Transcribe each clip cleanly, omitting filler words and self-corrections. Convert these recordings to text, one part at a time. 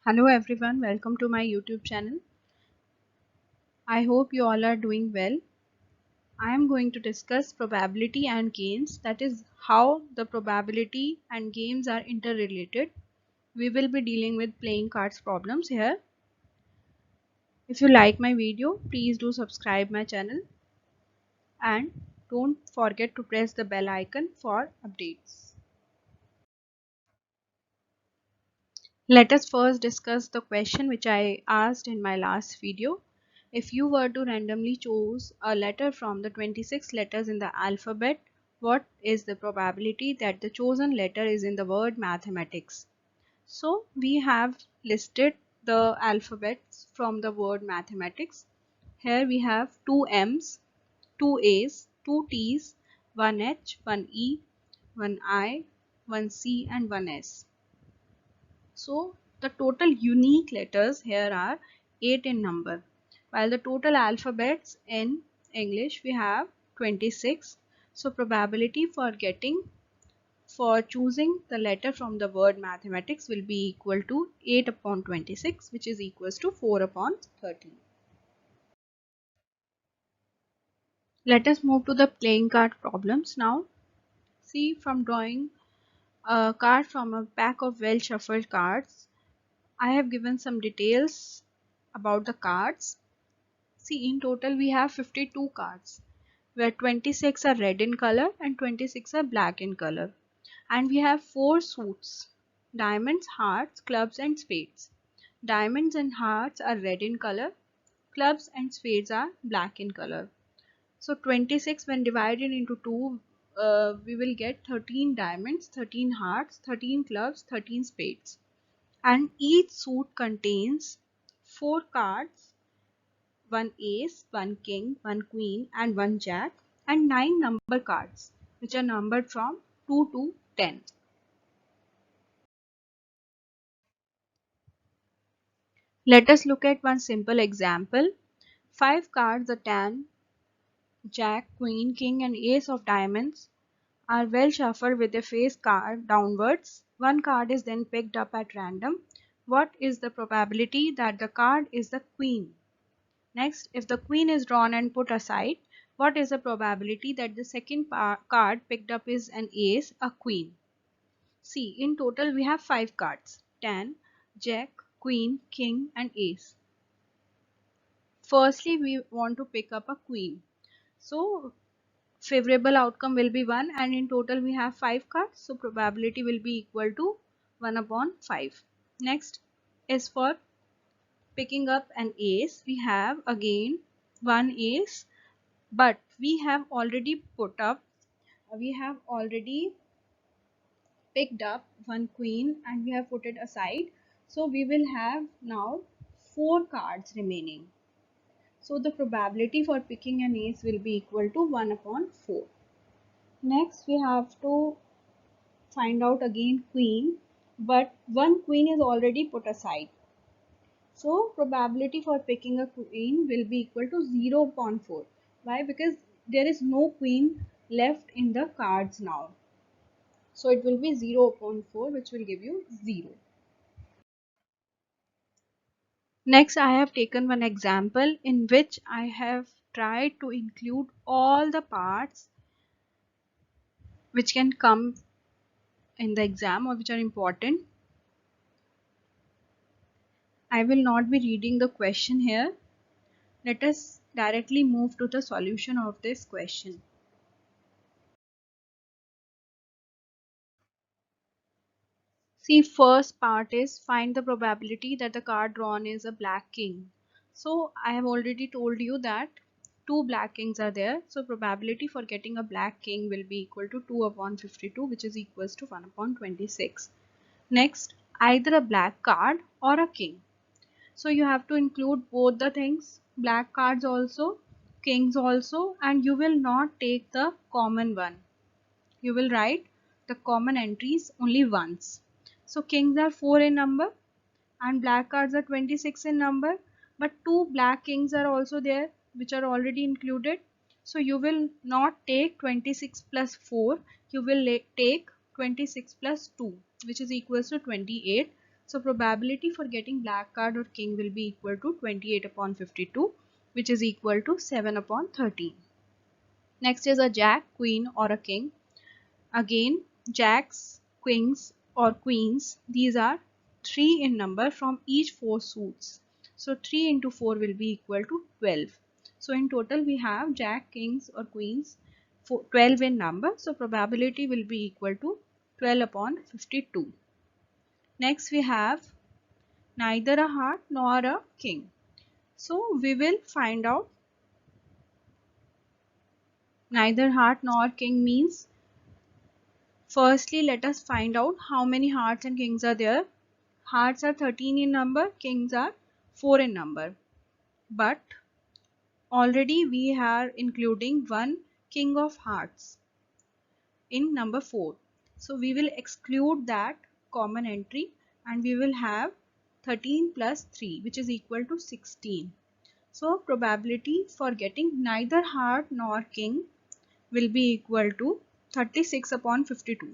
Hello everyone, welcome to my YouTube channel. I hope you all are doing well. I am going to discuss probability and games, that is how the probability and games are interrelated. We will be dealing with playing cards problems here. If you like my video, please do subscribe my channel and don't forget to press the bell icon for updates. Let us first discuss the question which I asked in my last video. If you were to randomly choose a letter from the 26 letters in the alphabet, what is the probability that the chosen letter is in the word mathematics? So we have listed the alphabets from the word mathematics. Here we have two M's, two A's, two T's, one H, one E, one I, one C and one S. So the total unique letters here are 8 in number, while the total alphabets in English we have 26. So probability for choosing the letter from the word mathematics will be equal to 8 upon 26, which is equals to 4 upon 13. Let us move to the playing card problems now. See, from drawing a card from a pack of well shuffled cards, I have given some details about the cards. See, in total we have 52 cards, where 26 are red in color and 26 are black in color. And we have 4 suits: diamonds, hearts, clubs and spades. Diamonds and hearts are red in color, clubs and spades are black in color. So 26 when divided into 2, we will get 13 diamonds, 13 hearts, 13 clubs, 13 spades. And each suit contains 4 cards: one ace, one king, one queen and one jack, and 9 number cards which are numbered from 2 to 10. Let us look at one simple example. 5 cards, the 10, jack, queen, king and ace of diamonds, are well shuffled with the face card downwards. One card is then picked up at random. What is the probability that the card is the queen? Next, if the queen is drawn and put aside, what is the probability that the second card picked up is an ace, a queen? See, in total we have 5 cards: 10, jack, queen, king and ace. Firstly, we want to pick up a queen. So, favorable outcome will be 1, and in total we have 5 cards. So, probability will be equal to 1 upon 5. Next is for picking up an ace. We have again one ace, but we have already picked up one queen and we have put it aside, so we will have now 4 cards remaining. So the probability for picking an ace will be equal to 1 upon 4. Next we have to find out again queen, but one queen is already put aside, so probability for picking a queen will be equal to 0 upon 4. Why? Because there is no queen left in the cards now. So it will be 0 upon 4, which will give you 0. Next, I have taken one example in which I have tried to include all the parts which can come in the exam or which are important. I will not be reading the question here. Let us directly move to the solution of this question. See, first part is find the probability that the card drawn is a black king. So I have already told you that 2 black kings are there. So probability for getting a black king will be equal to 2 upon 52, which is equals to 1 upon 26. Next, either a black card or a king. So you have to include both the things, black cards also, kings also, and you will not take the common one. You will write the common entries only once. So kings are 4 in number and black cards are 26 in number, but 2 black kings are also there which are already included. So you will not take 26 plus 4, you will take 26 plus 2, which is equals to 28. So probability for getting black card or king will be equal to 28 upon 52, which is equal to 7 upon 13. Next is a jack, queen or a king. Again, jacks, kings or queens, these are 3 in number from each 4 suits. So 3 into 4 will be equal to 12. So in total we have jack, kings or queens 12 in number. So probability will be equal to 12 upon 52. Next we have neither a heart nor a king. So we will find out neither heart nor king means, firstly let us find out how many hearts and kings are there. Hearts are 13 in number, kings are 4 in number. But already we are including one king of hearts in number 4. So we will exclude that common entry and we will have 13 plus 3, which is equal to 16. So probability for getting neither heart nor king will be equal to 36 upon 52.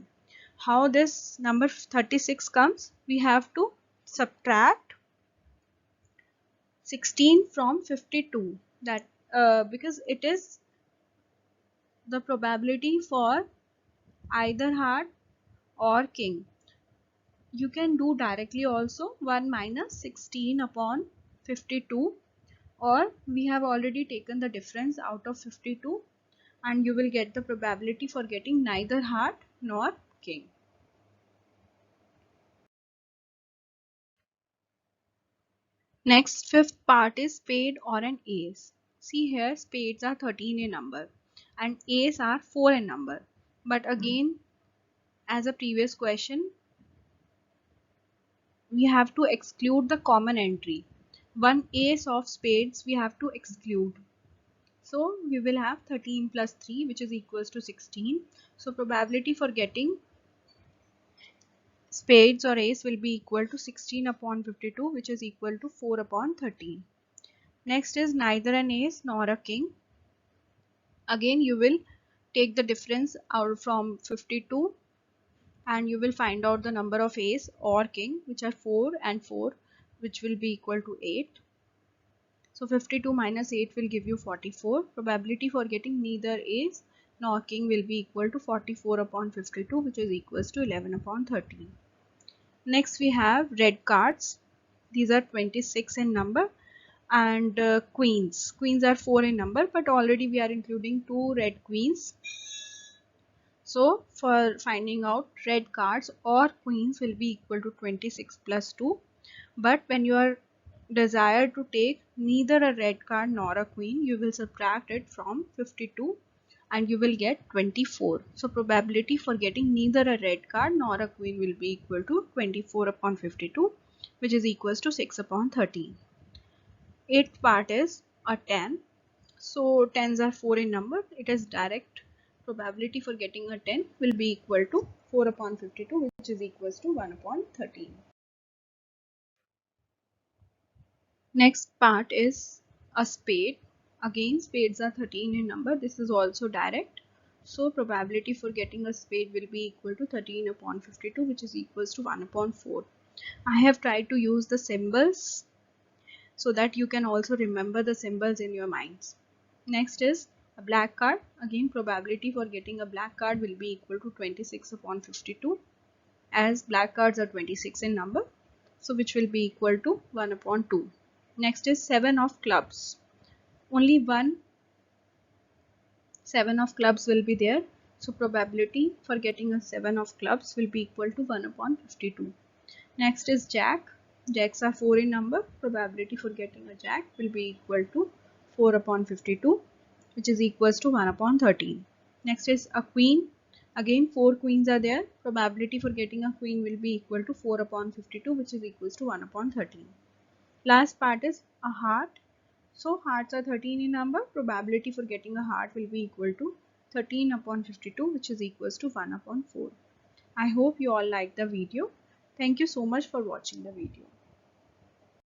How this number 36 comes? We have to subtract 16 from 52, that because it is the probability for either heart or king. You can do directly also 1 minus 16 upon 52, or we have already taken the difference out of 52 and you will get the probability for getting neither heart nor king. Next, fifth part is spade or an ace. See here, spades are 13 in number and ace are 4 in number. But again, as a previous question, we have to exclude the common entry. One ace of spades we have to exclude. So we will have 13 plus 3, which is equals to 16. So probability for getting spades or ace will be equal to 16 upon 52, which is equal to 4 upon 13. Next is neither an ace nor a king. Again you will take the difference out from 52 and you will find out the number of ace or king, which are 4 and 4, which will be equal to 8. So 52 minus 8 will give you 44. Probability for getting neither ace nor king will be equal to 44 upon 52, which is equals to 11 upon 13. Next we have red cards. These are 26 in number, and queens. Queens are 4 in number, but already we are including 2 red queens. So for finding out red cards or queens will be equal to 26 plus 2. But when you are desired to take neither a red card nor a queen, you will subtract it from 52 and you will get 24. So probability for getting neither a red card nor a queen will be equal to 24 upon 52, which is equals to 6 upon 13. Eighth part is a 10. So tens are 4 in number. It is direct. Probability for getting a 10 will be equal to 4 upon 52, which is equals to 1 upon 13. Next part is a spade. Again, spades are 13 in number. This is also direct. So probability for getting a spade will be equal to 13 upon 52, which is equals to 1 upon 4. I have tried to use the symbols so that you can also remember the symbols in your minds. Next is a black card. Again, probability for getting a black card will be equal to 26 upon 52, as black cards are 26 in number, so which will be equal to 1 upon 2. Next is 7 of clubs. Only one 7 of clubs will be there, so probability for getting a 7 of clubs will be equal to 1 upon 52. Next is jack. Jacks are 4 in number. Probability for getting a jack will be equal to 4 upon 52, which is equals to 1 upon 13. Next is a queen. Again 4 queens are there. Probability for getting a queen will be equal to 4 upon 52, which is equals to 1 upon 13. Last part is a heart. So hearts are 13 in number. Probability for getting a heart will be equal to 13 upon 52, which is equals to 1 upon 4. I hope you all liked the video. Thank you so much for watching the video.